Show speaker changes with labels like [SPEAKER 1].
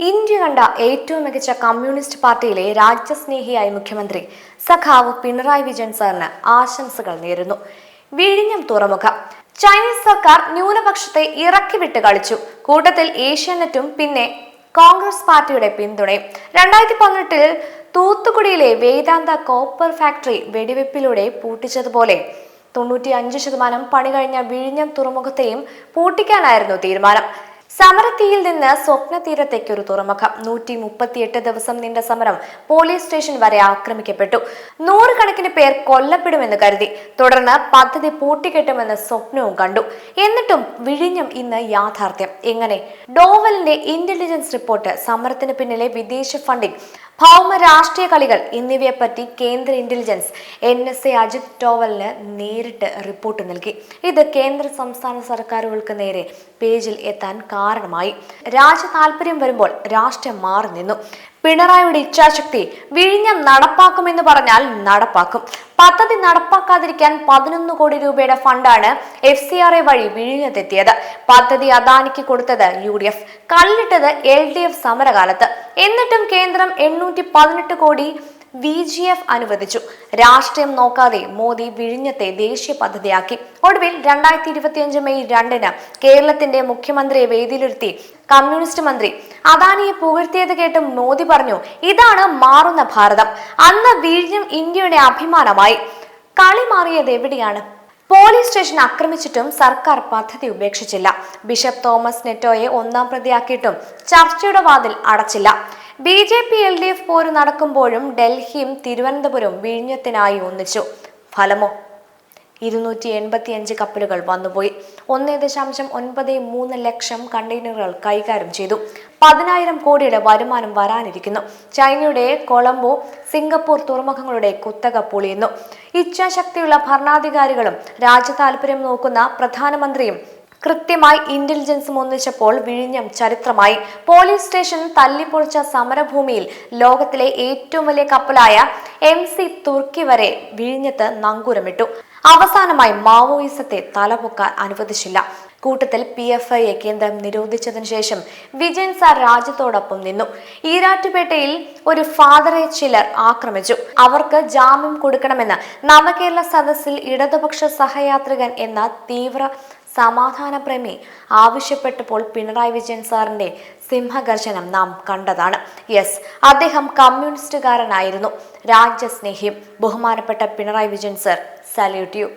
[SPEAKER 1] India കണ്ട ഏറ്റവും മികച്ച കമ്മ്യൂണിസ്റ്റ് പാർട്ടിയിലെ രാജ്യസ്നേഹിയായ മുഖ്യമന്ത്രി സഖാവ് പിണറായി വിജയൻ സാറിന് ആശംസകൾ നേരുന്നു. വിഴിഞ്ഞം തുറമുഖം ചൈനീസ് സർക്കാർ ന്യൂനപക്ഷത്തെ ഇറക്കിവിട്ട് കളിച്ചു. കൂട്ടത്തിൽ ഏഷ്യാനെറ്റും പിന്നെ കോൺഗ്രസ് പാർട്ടിയുടെ പിന്തുണയും. 2018 തൂത്തുക്കുടിയിലെ വേദാന്ത കോപ്പർ ഫാക്ടറി വെടിവെപ്പിലൂടെ പൂട്ടിച്ചതുപോലെ 95% പണി കഴിഞ്ഞ വിഴിഞ്ഞം തുറമുഖത്തെയും പൂട്ടിക്കാനായിരുന്നു തീരുമാനം. സമരത്തീയിൽ നിന്ന് സ്വപ്ന തീരത്തേക്കൊരു തുറമുഖം. 138 ദിവസം നീണ്ട സമരം പോലീസ് സ്റ്റേഷൻ വരെ ആക്രമിക്കപ്പെട്ടു. 100 കണക്കിന് പേർ കൊല്ലപ്പെടുമെന്ന് കരുതി. തുടർന്ന് പദ്ധതി പൂട്ടിക്കെട്ടുമെന്ന് സ്വപ്നവും കണ്ടു. എന്നിട്ടും വിഴിഞ്ഞം ഇന്ന് യാഥാർത്ഥ്യം. എങ്ങനെ? ഡോവലിന്റെ ഇന്റലിജൻസ് റിപ്പോർട്ട്, സമരത്തിന് പിന്നിലെ വിദേശ ഫണ്ടിംഗ്, ഭൗമ രാഷ്ട്രീയ കളികൾ എന്നിവയെപ്പറ്റി കേന്ദ്ര ഇന്റലിജൻസ് NSA അജിത് ഡോവലിന് നേരിട്ട് റിപ്പോർട്ട് നൽകി. ഇത് കേന്ദ്ര സംസ്ഥാന സർക്കാരുകൾക്ക് നേരെ പേജിൽ എത്താൻ കാരണമായി. രാജ്യ താല്പര്യം വരുമ്പോൾ രാഷ്ട്രീയം മാറി നിന്നു. പിണറായിയുടെ ഇച്ഛാശക്തി. വിഴിഞ്ഞം നടപ്പാക്കുമെന്ന് പറഞ്ഞാൽ നടപ്പാക്കും. പദ്ധതി നടപ്പാക്കാതിരിക്കാൻ 11 കോടി രൂപയുടെ ഫണ്ടാണ് FCRA വഴി വിഴിഞ്ഞത്തെത്തിയത്. പദ്ധതി അദാനിക്ക് കൊടുത്തത് UDF, കല്ലിട്ടത് LDF സമരകാലത്ത്. എന്നിട്ടും കേന്ദ്രം 818 കോടി VGF അനുവദിച്ചു. രാഷ്ട്രീയം നോക്കാതെ മോദി വിഴിഞ്ഞത്തെ ദേശീയ പദ്ധതിയാക്കി. ഒടുവിൽ 2025 മെയ് 2 കേരളത്തിന്റെ മുഖ്യമന്ത്രിയെ വേദിയിലിരുത്തി കമ്മ്യൂണിസ്റ്റ് മന്ത്രി അദാനിയെ പുകഴ്ത്തിയത് കേട്ട് മോദി പറഞ്ഞു, ഇതാണ് മാറുന്ന ഭാരതം. അന്ന് വിഴിഞ്ഞം ഇന്ത്യയുടെ അഭിമാനമായി. കളി മാറിയത് എവിടെയാണ്? പോലീസ് സ്റ്റേഷൻ ആക്രമിച്ചിട്ടും സർക്കാർ പദ്ധതി ഉപേക്ഷിച്ചില്ല. ബിഷപ്പ് തോമസ് നെറ്റോയെ 1-ാം പ്രതിയാക്കിയിട്ടും ചർച്ചയുടെ വാതിൽ അടച്ചില്ല. BJP LDF പോര് നടക്കുമ്പോഴും ഡൽഹിയും തിരുവനന്തപുരവും വിഴിഞ്ഞത്തിനായി ഒന്നിച്ചു. ഫലമോ? 285 കപ്പലുകൾ വന്നുപോയി. 1.93 ലക്ഷം കണ്ടെയ്നറുകൾ കൈകാര്യം ചെയ്തു. 10,000 കോടിയുടെ വരുമാനം വരാനിരിക്കുന്നു. ചൈനയുടെ കൊളംബോ, സിംഗപ്പൂർ തുറമുഖങ്ങളുടെ കുത്തക പൊളിയുന്നു. ഇച്ഛാശക്തിയുള്ള ഭരണാധികാരികളും രാജ്യ താല്പര്യം നോക്കുന്ന പ്രധാനമന്ത്രിയും കൃത്യമായി ഇന്റലിജൻസും ഒന്നിച്ചപ്പോൾ വിഴിഞ്ഞം ചരിത്രമായി. പോലീസ് സ്റ്റേഷൻ തല്ലിപ്പൊളിച്ച സമരഭൂമിയിൽ ലോകത്തിലെ ഏറ്റവും വലിയ കപ്പലായ MC തുർക്കി വരെ വിഴിഞ്ഞത്ത് നങ്കൂരമിട്ടു. അവസാനമായി മാവോയിസത്തെ തലപൊക്കാൻ അനുവദിച്ചില്ല. കൂട്ടത്തിൽ PFIയെ കേന്ദ്രം നിരോധിച്ചതിനു ശേഷം വിജയൻ സാർ രാജ്യത്തോടൊപ്പം നിന്നു. ഈരാറ്റുപേട്ടയിൽ ഒരു ഫാദറെ ചിലർ ആക്രമിച്ചു. അവർക്ക് ജാമ്യം കൊടുക്കണമെന്ന് നവകേരള സദസ്സിൽ ഇടതുപക്ഷ സഹയാത്രികൻ എന്ന തീവ്ര സമാധാനപ്രേമി ആവശ്യപ്പെട്ടപ്പോൾ പിണറായി വിജയൻ സാറിന്റെ സിംഹഗർജനം നാം കണ്ടതാണ്. യെസ്, അദ്ദേഹം കമ്മ്യൂണിസ്റ്റുകാരനായിരുന്നു, രാജ്യസ്നേഹിയും. ബഹുമാനപ്പെട്ട Pinarayi Vijayan sir, salute U.